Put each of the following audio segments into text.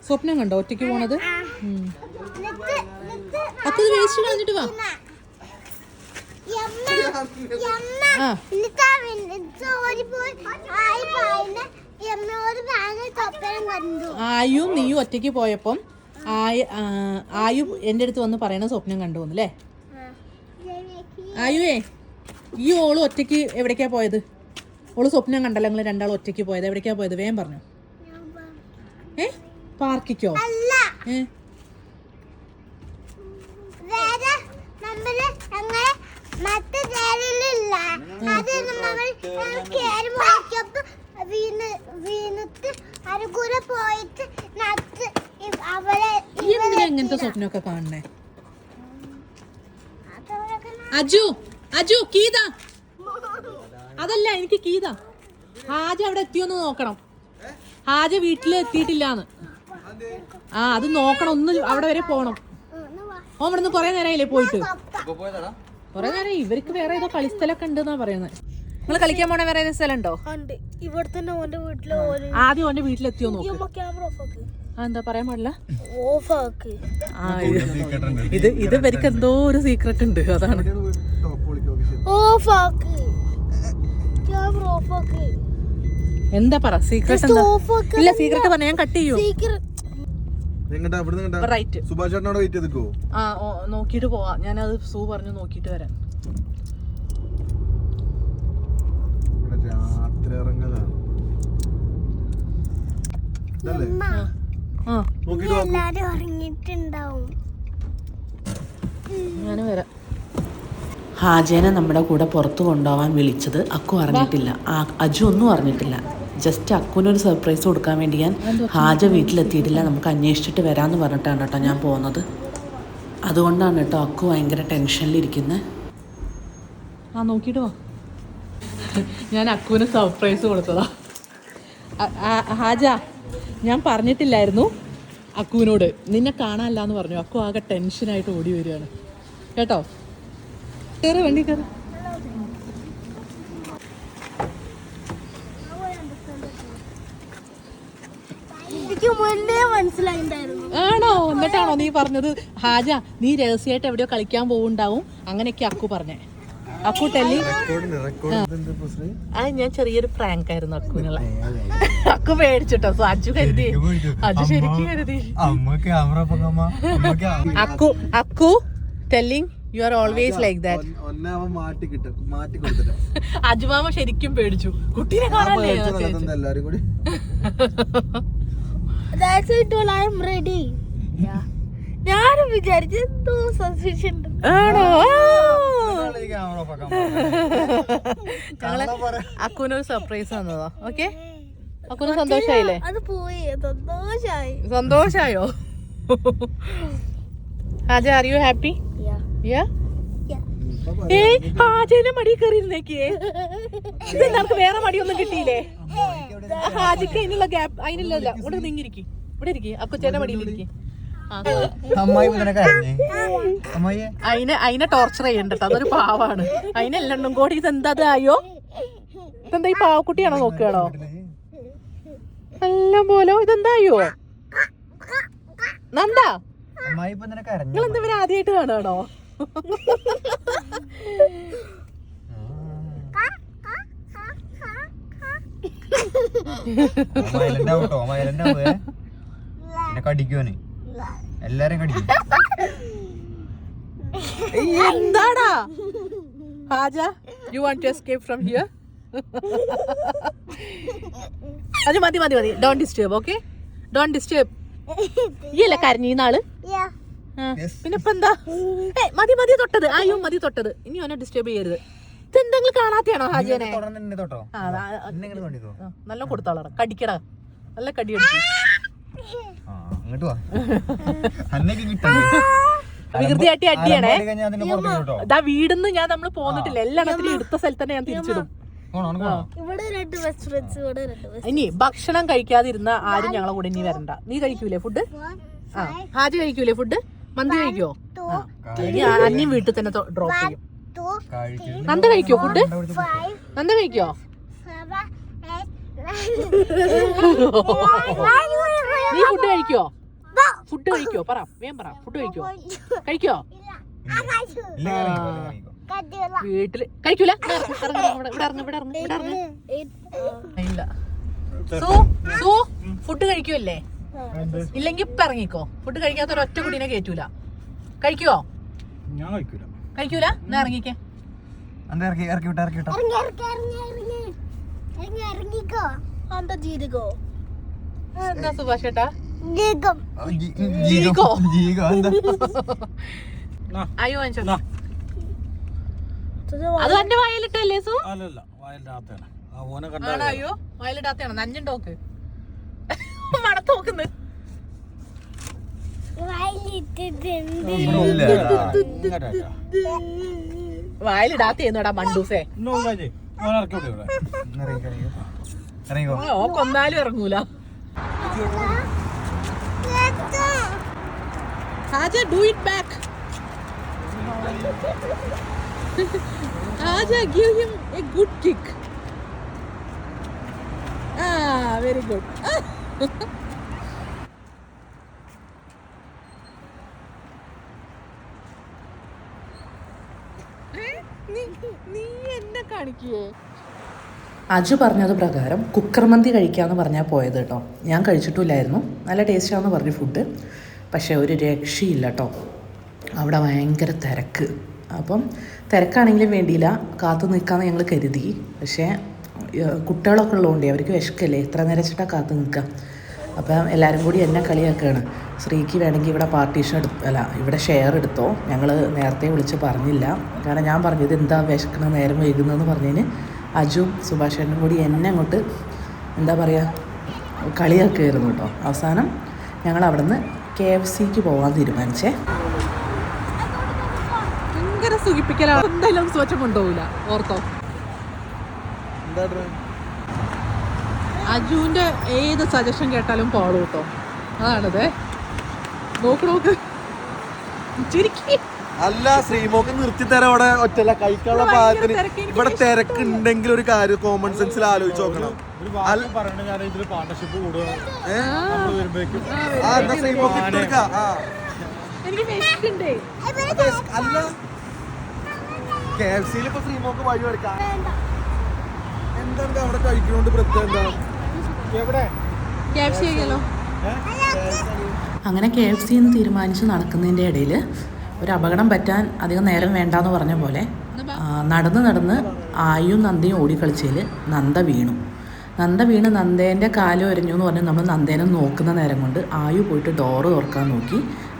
സ്വപ്നം കണ്ടോ ഒറ്റയ്ക്ക് പോണത്? അപ്പൊ വേസ്റ്റ് കളഞ്ഞിട്ട് വാ. ആയും നീയും ഒറ്റയ്ക്ക് പോയപ്പം ആയു എൻ്റെ അടുത്ത് വന്ന് പറയണ സ്വപ്നം കണ്ടു അല്ലേ? ആയുവേ, ഈ ഓള് ഒറ്റയ്ക്ക് എവിടേക്കാ പോയത്? ഓള് സ്വപ്നം കണ്ടല്ലോ നിങ്ങൾ രണ്ടാളും ഒറ്റയ്ക്ക് പോയത്. എവിടേക്കാ പോയത്? വേഗം പറഞ്ഞു. പാർക്കിക്കോ? എന്തിനാ എങ്ങനത്തെ സ്വപ്നമൊക്കെ കാണണേ? അജു അജു കീത, അതല്ല എനിക്ക് കീത. ഹാജ അവിടെ എത്തിയോന്ന് നോക്കണം. ഹാജ വീട്ടിൽ എത്തിയിട്ടില്ലാന്ന്. അത് നോക്കണം. ഒന്ന് അവിടെ വരെ പോണം. ഓ ഇവിടെ നിന്ന് കൊറേ നേരമായില്ലേ പോയിട്ട്? കൊറേ നേരം. ഇവർക്ക് വേറെ ഏതോ കളിസ്ഥലൊക്കെ ഉണ്ടെന്നാ പറയുന്നത്. നിങ്ങൾ കളിക്കാൻ പോണ വേറെ ഏതെങ്കിലും സ്ഥലം ഉണ്ടോ? ആദ്യം ഓന്റെ വീട്ടിലെത്തിയോ നോക്ക്. എന്താ പറയാൻ പാടില്ല. ഇത് ഇവർക്ക് എന്തോ ഒരു സീക്രട്ട് ഉണ്ട്. അതാണ്. എന്താ പറ സീക്രട്ട്? എന്താ? ഇല്ല സീക്രട്ട് പറഞ്ഞ ഞാൻ കട്ട് ചെയ്യൂ. നോക്കിട്ട് പോവാ. ഞാനത് സൂ പറഞ്ഞു നോക്കിട്ട് വരാം. ഞാനും വരാം. ഹാജേനെ നമ്മുടെ കൂടെ പുറത്തു കൊണ്ടുപോകാൻ വിളിച്ചത് അക്കു അറിഞ്ഞിട്ടില്ല. അജു ഒന്നും അറിഞ്ഞിട്ടില്ല. ജസ്റ്റ് അക്കുവിനൊരു സർപ്രൈസ് കൊടുക്കാൻ വേണ്ടി ഞാൻ ഹാജ വീട്ടിലെത്തിയിട്ടില്ല, നമുക്ക് അന്വേഷിച്ചിട്ട് വരാമെന്ന് പറഞ്ഞിട്ടാണ് കേട്ടോ ഞാൻ പോകുന്നത്. അതുകൊണ്ടാണ് കേട്ടോ അക്കു ഭയങ്കര ടെൻഷനിലിരിക്കുന്നത്. നോക്കിയിട്ട് വാ. ഞാൻ അക്കുവിന് സർപ്രൈസ് കൊടുത്തതാ. ഹാജ ഞാൻ പറഞ്ഞിട്ടില്ലായിരുന്നു അക്കുവിനോട്, നിന്നെ കാണാനില്ല എന്ന് പറഞ്ഞു. അക്കു ആകെ ടെൻഷനായിട്ട് ഓടി വരികയാണ് കേട്ടോ. കയറി വണ്ടി കയറി. ആണോ? എന്നിട്ടാണോ നീ പറഞ്ഞത് ഹാജ നീ രഹസ്യമായിട്ട് എവിടെയോ കളിക്കാൻ പോവുണ്ടാവും അങ്ങനെയൊക്കെ അക്കു പറഞ്ഞേ? അക്കു ടെല്ലി. ഞാൻ ചെറിയൊരു പ്രാങ്ക് ആയിരുന്നു അക്കുവിനുള്ള. അക്കു പേടിച്ചിട്ടോ. അജു കരുതി, അജു ശരിക്കും കരുതി. Akku telling you are always like that. അജുമാമ ശരിക്കും പേടിച്ചു. കുട്ടീനെ കാണാനല്ലേ? ഞാനും വിചാരിച്ചു ആണോ. അക്കുവിനൊരു സർപ്രൈസ് തന്നതാ. ഓക്കെ, അക്കുന് സന്തോഷായില്ലേ? സന്തോഷായോ? Haja are you happy? ഹാജന്റെ മടി കയറിയിരുന്നേക്കേ. നമുക്ക് വേറെ മടിയൊന്നും കിട്ടിയില്ലേ? ഹാജക്ക് അതിനുള്ള ഗ്യാപ്പ് അതിനില്ലല്ല. ഇവിടെ നീങ്ങിരിക്കും. ഇവിടെ ഇരിക്കും. അക്കുച്ചേന്റെ മടിയിലിരിക്കും. അതിനെ ടോർച്ചർ ചെയ്യണ്ട. അതൊരു പാവാണ്. അതിനെല്ലാം കൂടി ഇതെന്താ ആയോ? ഇതെന്താ ഈ പാവക്കുട്ടിയാണോ നോക്കുകയാണോ? എല്ലാം പോലോ ഇതെന്തായോ? നന്ദാ നിങ്ങളെന്താ ഇവരെ ആദ്യമായിട്ട് കാണുകയാണോ? എന്താടാ Haja, you want to escape from here? അത് മതി മതി മതി. Don't disturb. Okay, don't disturb. ഈ അല്ലേ കരഞ്ഞീന്നാള്? പിന്നെ ഇപ്പൊ എന്താ? മതി മതി തൊട്ടത്. ആയോ മതി തൊട്ടത്. ഇനി അവനെ ഡിസ്റ്റർബ് ചെയ്യരുത്. ഇതെന്തെങ്കിലും കാണാത്തയാണോ ഹാജനെ? നല്ല കൊടുത്താളാ. കടിക്കടാ, നല്ല കടി അടിക്കും. വികൃതിയാട്ടി അടിയാണേ. ഇതാ വീടിന്ന് ഞാൻ നമ്മള് പോന്നിട്ടില്ല. എല്ലാത്തിനും എടുത്ത സ്ഥലത്ത് തന്നെ ഞാൻ തിരിച്ചിടും. ഇനി ഭക്ഷണം കഴിക്കാതിരുന്ന ആരും ഞങ്ങളെ കൂടെ ഇനി വരണ്ട. നീ കഴിക്കൂലേ ഫുഡ്? ഹാജ കഴിക്കൂലേ ഫുഡ്? മന്തി കഴിക്കോ? അന്യം വീട്ടിൽ തന്നെ ഡ്രോപ്പ് ചെയ്യും. നന്ദ കഴിക്കോ ഫുഡ്? നന്ദ കഴിക്കോ? നീ ഫുഡ് കഴിക്കോ? ഫുഡ് കഴിക്കോ? പറ, വേഗം പറ. ഫുഡ് കഴിക്കോ? കഴിക്കോ? വീട്ടില് കഴിക്കൂല. ഇല്ല. ഫുഡ് കഴിക്കുമല്ലേ? ഇല്ലെങ്കി ഇപ്പൊ ഇറങ്ങിക്കോ. ഫുഡ് കഴിക്കാത്ത ഒരൊറ്റ കുട്ടീനെ കേറ്റൂല. കഴിക്കുവോ? കഴിക്കൂല. എന്നാ ഇറങ്ങിക്കേ. എന്താ സുഭാഷ് ചേട്ടാ? അയ്യോ വാങ്ങിച്ചോ. അത് എന്റെ വയലിട്ടല്ലേ സു? അയ്യോ വയലിടാത്തയാണ്. നഞ്ഞുണ്ടോക്ക് മണത്ത് നോക്കുന്നത്. വയലിടാത്തേന്നോടാ മണ്ടൂസേ. കൊന്നാലും ഇറങ്ങൂല. Aja, do it back. Aja, give him a good kick. Ah, very good. നീ എന്നെ കാണിക്കേ? അജു പറഞ്ഞത് പ്രകാരം കുക്കർ മന്തി കഴിക്കാമെന്ന് പറഞ്ഞാൽ പോയത് കേട്ടോ. ഞാൻ കഴിച്ചിട്ടില്ലായിരുന്നു. നല്ല ടേസ്റ്റാണെന്ന് പറഞ്ഞു ഫുഡ്. പക്ഷേ ഒരു രക്ഷയില്ല കേട്ടോ. അവിടെ ഭയങ്കര തിരക്ക്. അപ്പം തിരക്കാണെങ്കിലും വേണ്ടിയില്ല, കാത്തു നിൽക്കാമെന്ന് ഞങ്ങൾ കരുതി. പക്ഷേ കുട്ടികളൊക്കെ ഉള്ളതുകൊണ്ട് അവർക്ക് വിശക്കല്ലേ, എത്ര നേരം വെച്ചിട്ടാണ് കാത്തു നിൽക്കുക. അപ്പം എല്ലാവരും കൂടി എന്നെ കളിയാക്കുകയാണ്. ശ്രീക്ക് വേണമെങ്കിൽ ഇവിടെ പാർട്ടീഷൻ ഇവിടെ ഷെയർ എടുത്തോ, ഞങ്ങൾ നേരത്തെ വിളിച്ച് പറഞ്ഞില്ല. കാരണം ഞാൻ പറഞ്ഞത് എന്താ വിശക്കണ നേരം വൈകുന്നതെന്ന് പറഞ്ഞതിന് അജുവും സുഭാഷേട്ടനും കൂടി എന്നെ അങ്ങോട്ട് എന്താ പറയുക കളിയാക്കുകയായിരുന്നു കേട്ടോ. അവസാനം ഞങ്ങൾ അവിടെ നിന്ന് KFCക്ക് പോകാൻ തീരുമാനിച്ചേ. ഭയങ്കര സുഖിപ്പിക്കലാണ്. എന്തായാലും സ്വച്ഛം കൊണ്ടുപോകില്ല, ഓർത്തോ. അജുവിന്റെ ഏത് സജഷൻ കേട്ടാലും പോളൂ കേട്ടോ. അതാണത്. നോക്ക് അല്ല ശ്രീമോക്ക് നിർത്തിത്തരാം അവിടെ ഒറ്റല്ല കഴിക്കാനുള്ള പാകത്തിന്. ഇവിടെ തിരക്കുണ്ടെങ്കിൽ ഒരു കാര്യം കോമൺ സെൻസിൽ ആലോചിച്ച് നോക്കണം. അല്ല KFCയിൽ ഇപ്പൊ ശ്രീമോക്ക് വഴി എടുക്കാം. എന്താണ് അവിടെ കഴിക്കണോണ്ട് പ്രത്യേകം എവിടെ അങ്ങനെ KFC എന്ന് തീരുമാനിച്ച് നടക്കുന്നതിൻ്റെ ഇടയിൽ ഒരു അപകടം പറ്റാൻ അധികം നേരം വേണ്ടാന്ന് പറഞ്ഞ പോലെ നടന്ന് ആയും നന്ദയും ഓടിക്കളിച്ചതിൽ നന്ദ വീണു. നന്ദേൻ്റെ കാല് ഒരഞ്ഞു എന്ന് പറഞ്ഞ് നമ്മൾ നന്ദേനെ നോക്കുന്ന നേരം കൊണ്ട് ആയു പോയിട്ട് ഡോറ് തുറക്കാൻ നോക്കി.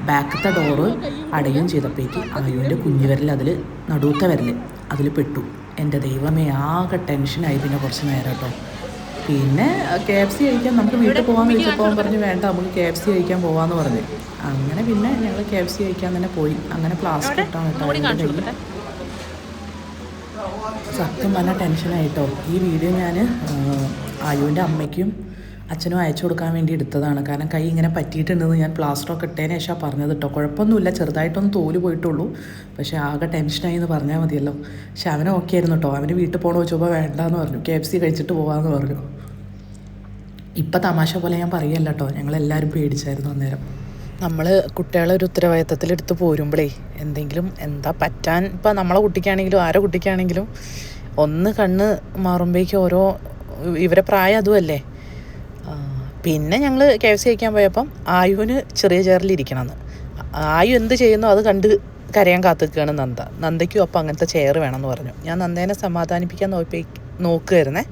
ബാക്കത്തെ ഡോറ് അടയും ചെയ്തപ്പോഴേക്ക് ആയുവിൻ്റെ കുഞ്ഞുവിരൽ അതിൽ നടുവത്തെ വിരൽ അതിൽ പെട്ടു. എൻ്റെ ദൈവമേ, ആകെ ടെൻഷനായി. പിന്നെ കുറച്ച് നേരം കേട്ടോ. പിന്നെ KFC കഴിക്കാൻ നമുക്ക് വീട്ടിൽ പോകാമെന്ന് ചോദിച്ചപ്പോൾ പറഞ്ഞ് വേണ്ട, നമുക്ക് KFC കഴിക്കാൻ പോകാമെന്ന് പറഞ്ഞു. അങ്ങനെ പിന്നെ ഞങ്ങൾ KFC കഴിക്കാൻ തന്നെ പോയി. അങ്ങനെ പ്ലാസ്റ്റിക് ഇട്ടാണ് കേട്ടോ. സത്യം പറഞ്ഞാൽ ടെൻഷനായിട്ടോ. ഈ വീഡിയോ ഞാൻ ആയുവിൻ്റെ അമ്മയ്ക്കും അച്ഛനും അയച്ചു കൊടുക്കാൻ വേണ്ടി എടുത്തതാണ്. കാരണം കൈ ഇങ്ങനെ പറ്റിയിട്ടുണ്ടെന്ന് ഞാൻ പ്ലാസ്റ്ററൊക്കെ ഇട്ടതിന് ശേഷം പറഞ്ഞത് കേട്ടോ. കുഴപ്പമൊന്നുമില്ല, ചെറുതായിട്ടൊന്ന് തോല് പോയിട്ടുള്ളൂ. പക്ഷേ ആകെ ടെൻഷനായി എന്ന് പറഞ്ഞാൽ മതിയല്ലോ. പക്ഷെ അവനെ ഓക്കെ ആയിരുന്നു കേട്ടോ. അവന് വീട്ടിൽ പോകണമെന്ന് വെച്ചപ്പോൾ വേണ്ടാന്ന് പറഞ്ഞു. KFC കഴിച്ചിട്ട് പോകാമെന്ന് പറഞ്ഞു. ഇപ്പം തമാശ പോലെ ഞാൻ പറയല്ല കേട്ടോ, ഞങ്ങളെല്ലാവരും പേടിച്ചായിരുന്നു അന്നേരം. നമ്മൾ കുട്ടികളെ ഒരു ഉത്തരവാദിത്തത്തിലെടുത്ത് പോരുമ്പോഴേ എന്തെങ്കിലും എന്താ പറ്റാൻ, ഇപ്പം നമ്മളെ കുട്ടിക്കാണെങ്കിലും ആരെ കുട്ടിക്കാണെങ്കിലും ഒന്ന് കണ്ണ് മാറുമ്പോഴേക്കും ഓരോ ഇവരെ പ്രായം അതുമല്ലേ. പിന്നെ ഞങ്ങൾ KFC കഴിക്കാൻ പോയപ്പം ആയുവിന് ചെറിയ ചെയറിലിരിക്കണമെന്ന്. ആയു എന്ത് ചെയ്യുന്നു അത് കണ്ട് കരയാൻ കാത്തിക്കുകയാണ് നന്ദയ്ക്കും. അപ്പം അങ്ങനത്തെ ചെയർ വേണമെന്ന് പറഞ്ഞു. ഞാൻ നന്ദേനെ സമാധാനിപ്പിക്കാൻ നോക്കുമായിരുന്നേ.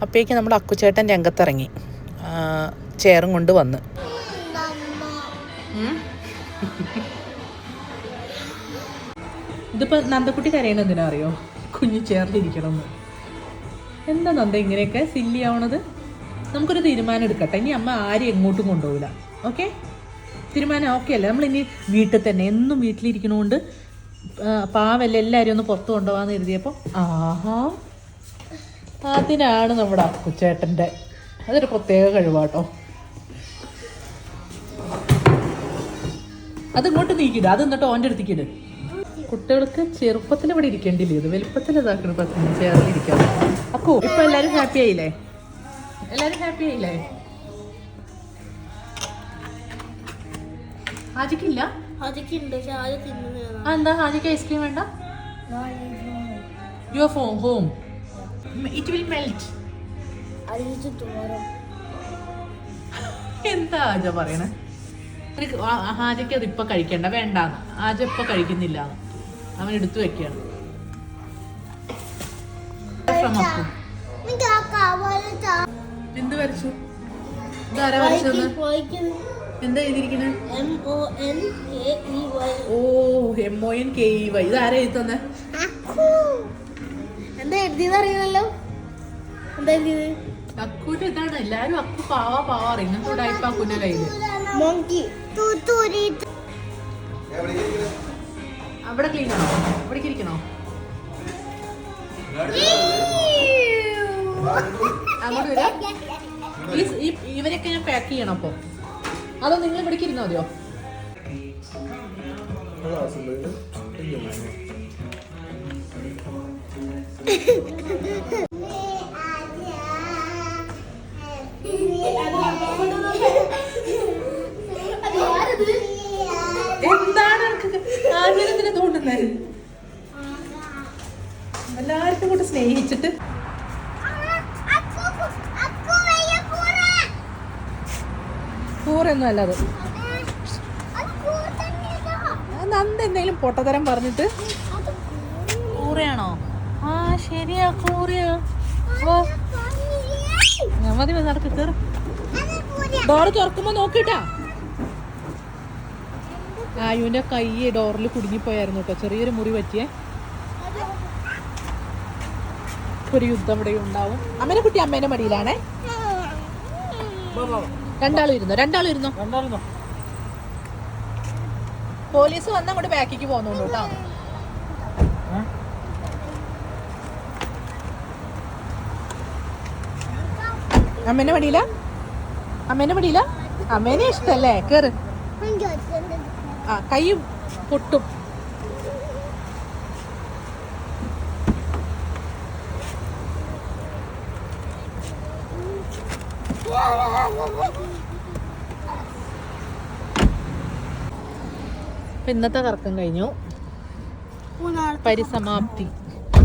അപ്പോഴേക്കും നമ്മുടെ അക്കുച്ചേട്ടൻ രംഗത്തിറങ്ങി ചെയറും കൊണ്ട് വന്ന്. ഇതിപ്പോൾ നന്ദക്കുട്ടി കരയണത് എന്തിനാ അറിയോ? കുഞ്ഞു ചെയറിലിരിക്കണമെന്ന്. എന്താ നന്ദ ഇങ്ങനെയൊക്കെ സില്ലി ആവണത്? നമുക്കൊരു തീരുമാനം എടുക്കട്ടെ. ഇനി അമ്മ ആരും എങ്ങോട്ടും കൊണ്ടുപോകില്ല. ഓക്കെ, തീരുമാനം ഓക്കെ അല്ലേ? നമ്മളിനി വീട്ടിൽ തന്നെ എന്നും വീട്ടിലിരിക്കണോണ്ട് പാവല്ലേ എല്ലാവരും ഒന്ന് പുറത്ത് കൊണ്ടുപോകാമെന്ന് കരുതിയപ്പോൾ ആഹാ, അതിനാണ് നമ്മുടെ അക്കുച്ചേട്ടൻ്റെ അതൊരു പ്രത്യേക കഴിവാട്ടോ. അതിങ്ങോട്ട് നീക്കിയിടുക, അത് എന്നിട്ട് ഓൻ്റെ അടുത്തേക്കിട്. കുട്ടികൾക്ക് ചെറുപ്പത്തിൽ ഇവിടെ ഇരിക്കേണ്ടില്ലേ, ഇത് വലുപ്പത്തിൽ ഇതാക്കണം. ചേർന്നിരിക്കാം. അക്കോ ഇപ്പം എല്ലാവരും ഹാപ്പി ആയില്ലേ? എല്ലാരും ഹാപ്പി ആയില്ലേ? ഹാജിക്കില്ല? എന്താ ഹാജിക്ക് ഐസ്ക്രീം വേണ്ട? Your form home it will melt. എന്താ ആജ പറയണേ? ഹാജയ്ക്ക് അത് ഇപ്പൊ കഴിക്കണ്ട, വേണ്ടാന്ന്. ആജ ഇപ്പൊ കഴിക്കുന്നില്ല, അവൻ എടുത്തു വെക്കാണ്. എന്ത് വരച്ചു? ഇതാരാ വരച്ചത്? എന്താ എഴുതിയിരിക്കണേ? ഓ MONKEY. ഇതാരാ എഴുതി തന്നെ? എന്താ എഴുതിയത് അറിയില്ലല്ലോ. എന്താ എഴുതിയത്? അക്കുന്റെ ഇതാണ്. എല്ലാരും അക്കു പാവാ പറയും. ഇങ്ങനത്തെ ടൈപ്പ് അക്കുന്റെ കയ്യില്. അവിടെ ക്ലീൻ ആണോ? ഇവിടേക്ക് ഇരിക്കണോ? അങ്ങോട്ട് വരാം. ഇവരൊക്കെ ഞാൻ പാക്ക് ചെയ്യണം. അപ്പൊ അതോ നിങ്ങൾ ഇവിടേക്ക് ഇരുന്നോ? മതിയോ? എന്താണ് ആദ്യത്തിനെ തോണ്ടുന്നത്? എല്ലാവർക്കും കൂടെ സ്നേഹിച്ചിട്ട് കൂറൊന്നും അല്ലത്. നന്ദ എന്തെങ്കിലും പൊട്ടത്തരം പറഞ്ഞിട്ട് കൂറയാണോ? ആ ശരിയാ, കൂറയാ. മതി നടക്ക്, കേറ്. ഡോറ് തുറക്കുമ്പോ നോക്കിട്ടാ. ആയുവിന്റെ കൈ ഡോറിൽ കുടുങ്ങിപ്പോയായിരുന്നു കേട്ടോ. ചെറിയൊരു മുറി പറ്റിയേ. ഒരു യുദ്ധം ഇവിടെ ഉണ്ടാവും. അമ്മേനെ കുട്ടി അമ്മേന്റെ മടിയിലാണേ. രണ്ടാളും ഇരുന്നോ. പോലീസ് വന്ന് അങ്ങോട്ട് ബാക്കിക്ക് പോകുന്നുണ്ട് കേട്ടോ. അമ്മേന്റെ മടിയില അമ്മേനെ ഇഷ്ടല്ലേ? കേറ്. ആ കൈ പൊട്ടും. ഇന്നത്തെ കറക്കം കഴിഞ്ഞു. പരിസമാപ്തി.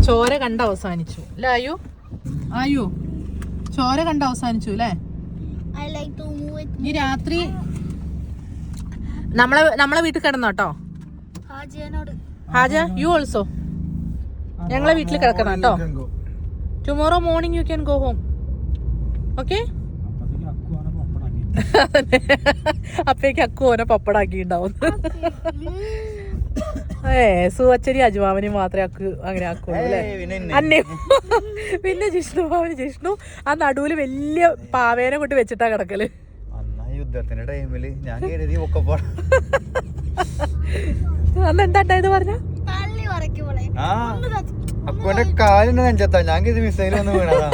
ചോര കണ്ട് അവസാനിച്ചു അല്ലേ ആയു? ചോര കണ്ട് അവസാനിച്ചു അല്ലേ? ഈ രാത്രി നമ്മളെ വീട്ടിൽ കിടന്നോട്ടോ. ഹാജ യു ഓൾസോ ഞങ്ങളെ വീട്ടിൽ കിടക്കണം കേട്ടോ. Tomorrow morning you can go home. Okay? അപ്പേക്ക് അക്കു ഓനെ പപ്പടാക്കി ഉണ്ടാവും. സുവച്ചരി അജുമാവന് മാത്രമേ അങ്ങനെ ആക്കുള്ളൂ അല്ലേ? അന്നെ പിന്നെ ജിഷ്ണു ആ നടുവില് വലിയ പാവേനെ കൊണ്ട് വെച്ചിട്ടാ കിടക്കല്. യുദ്ധത്തിന്റെ ടൈമില് ഞാൻ അന്ന് എന്താണ്ടായത് പറഞ്ഞ? അക്കുവിന്റെ കാലിന്റെ നെഞ്ചത്താ. ഞാൻ ഇത് മിസൈൽ വന്ന് വീണതാണ്.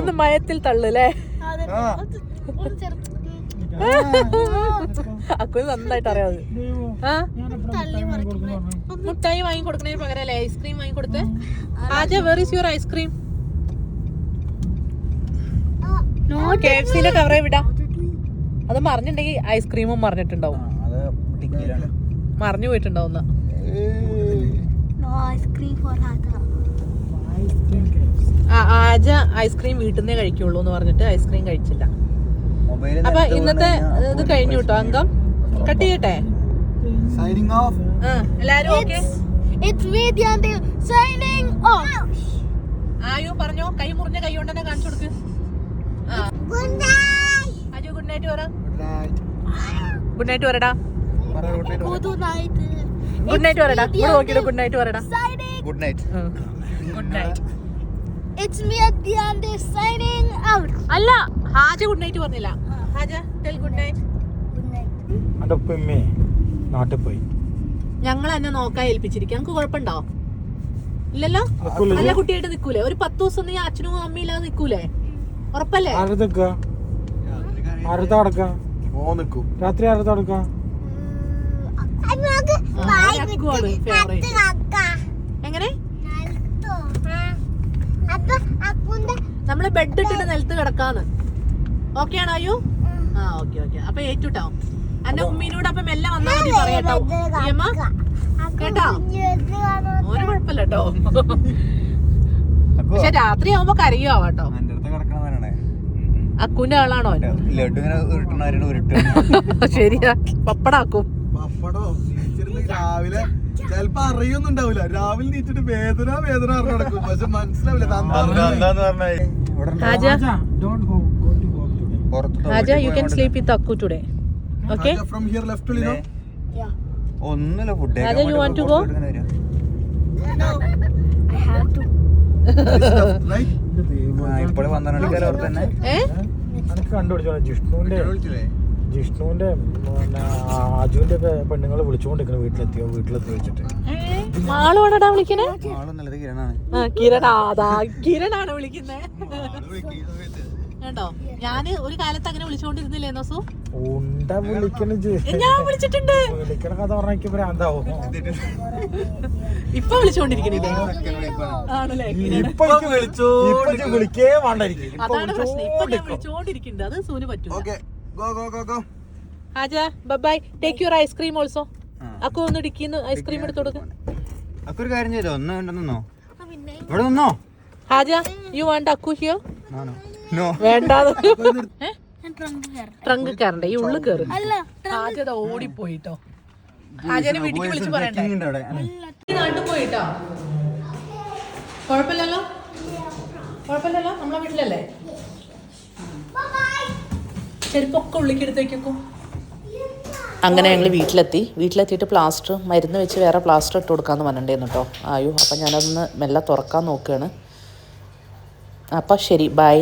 ഒന്ന് മയത്തിൽ തള്ളല്ലേ? അക്കു നന്നായിട്ട് അറിയാതെ. മുട്ടായി വാങ്ങി കൊടുക്കണതിന് പകരം അല്ലേ ഐസ്ക്രീം വാങ്ങി കൊടുത്ത്? ആജ വെർ ഈസ് യുവർ ഐസ്ക്രീം? KFCന്റെ കവറേ വിടാം. അത് മറിഞ്ഞിട്ടുണ്ടെങ്കിൽ ഐസ്ക്രീമും മറിഞ്ഞിട്ടുണ്ടാവും. മറിഞ്ഞു പോയിട്ടുണ്ടാവുന്ന. ആജ ഐസ്ക്രീം വീട്ടിൽ നിന്നേ കഴിക്കുള്ളൂ എന്ന് പറഞ്ഞിട്ട് ഐസ്ക്രീം കഴിച്ചില്ല. അപ്പൊ ഇന്നത്തെ ഇത് കഴിഞ്ഞു കേട്ടോ. അംഗം കട്ട് ചെയ്യട്ടെ. എല്ലാരും ഓക്കെ? ആയു പറഞ്ഞോ. കൈ മുറിഞ്ഞ കൈ കൊണ്ട് തന്നെ കാണിച്ചു കൊടുക്ക്. ആജു ഗുഡ് നൈറ്റ് പറ. ഗുഡ് നൈറ്റ് പറടാ. ഗുഡ് നൈറ്റ് പറടാ. ഇവിടെ നോക്കിയിട്ട് ഗുഡ് നൈറ്റ് പറടാ. Good night. Good night. It's me at the end signing out. അല്ല ഹാജ ഗുഡ് നൈറ്റ് പറഞ്ഞില്ല. ഹാജ ടെൽ ഗുഡ് നൈറ്റ്. നാട്ടിൽ പോയി. ഞങ്ങൾ എന്നെ നോക്കാൻ ഏൽപ്പിച്ചിരിക്കും. നമുക്ക് കുഴപ്പമുണ്ടോ? ഇല്ലല്ലോ. നല്ല കുട്ടിയായിട്ട് നിക്കൂലേ? ഒരു 10 ദിവസം നീ അച്ഛനും അമ്മയും ഇല്ലാതെ നിക്കൂലേ? ഉറപ്പല്ലേ? രാത്രി എങ്ങനെ നമ്മള് ബെഡ് ഇട്ടിട്ട് നിലത്ത് കിടക്കാന്ന്. ഓക്കെ ആണോ അയ്യോ? ആ ഓക്കെ ഓക്കെ. അപ്പൊ ഏറ്റുട്ടോ. എന്റെ ഉമ്മീനോട് അപ്പൊ മെല്ലെ വന്നാ മതി പറയട്ടോ. അമ്മ കേട്ടോ? ഒരു കുഴപ്പമില്ല കേട്ടോ. പക്ഷെ രാത്രി ആവുമ്പോ കരയോ കേട്ടോ. അക്കുന്റെ ആളാണോ? ശരിയാ, പപ്പടാക്കും. പപ്പടോ രാവിലെ ചിലപ്പോ അറിയൊന്നുണ്ടാവില്ല. രാവിലെ നീച്ചിട്ട് വേദന വേദന അറിഞ്ഞു നടക്കും. പക്ഷെ മനസ്സിലാവില്ല. Haja, you can sleep with Akku today. Okay? From here left to Lino? ഒന്നുമില്ല food Haja, you want to go? I have to. Right? ഇപ്പോൾ 12 മണിക്കാർ അവർ തന്നെ എനിക്ക് കണ്ടുപിടിച്ചോളാം. ജിഷ്ണുവിന്റെ അജുവിന്റെ ഒക്കെ പെണ്ണുങ്ങളെ വിളിച്ചുകൊണ്ടിരിക്കണം വീട്ടിലെത്തി വെച്ചിട്ട്. ആളോടാ വിളിക്കണേ? ആളൊന്നുള്ളത് കിരണാണ്. കിരണാണ് വിളിക്കുന്നേ കേട്ടോ. ഞാന് ഒരു കാലത്ത് അങ്ങനെ വിളിച്ചോണ്ടിരുന്നില്ലേ നോസു? ഉണ്ട വിളിക്കണ ഞാൻ വിളിച്ചിട്ടുണ്ട്. വിളിക്കണ കഥ പറഞ്ഞ ഭ്രാന്താവും. ഇപ്പൊ വിളിച്ചോണ്ടിരിക്കണില്ലേ? ആണല്ലേ? വിളിക്കേ വേണ്ടായിരിക്കും. അതാണ് പ്രശ്നം. ഇപ്പൊ ഞാൻ വിളിച്ചോണ്ടിരിക്കുന്നുണ്ട്. അത് സൂന് പറ്റൂല. Haja bye. Take your ice cream also. Akku ഒന്ന് ഇടിക്കുന്നു ഐസ്ക്രീം എടുത്തു കൊടുക്ക. അക്കൊരു കാര്യം ചെയ്തോ, ഒന്ന് നിന്നോ, ഇവിടെ നിന്നോ. Haja you want Akku here? No വേണ്ട. ട്രങ്ക് കയറണ്ടേ? ഈ ഉള്ളിൽ കയറി. ഹാജത ഓടിപ്പോയിട്ടോ. ഹാജനെ വീട്ടിൽ വിളിച്ച് പറയണ്ടേ? നാട്ടിൽ പോയിട്ടോ. കുഴപ്പമില്ലല്ലോ, കുഴപ്പമില്ലല്ലോ. നമ്മളെ വീട്ടിലല്ലേ? ചെരുപ്പൊക്കെ ഉള്ളിലേക്ക് എടുത്ത് വെക്കോ. അങ്ങനെ ഞങ്ങൾ വീട്ടിലെത്തിയിട്ട് പ്ലാസ്റ്റർ മരുന്ന് വെച്ച് വേറെ പ്ലാസ്റ്റർ ഇട്ട് കൊടുക്കാമെന്ന് പറഞ്ഞിട്ടുണ്ടായിരുന്നു കേട്ടോ ആയോ. അപ്പം ഞാനതൊന്ന് മെല്ലെ തുറക്കാൻ നോക്കുകയാണ്. അപ്പം ശരി, ബൈ.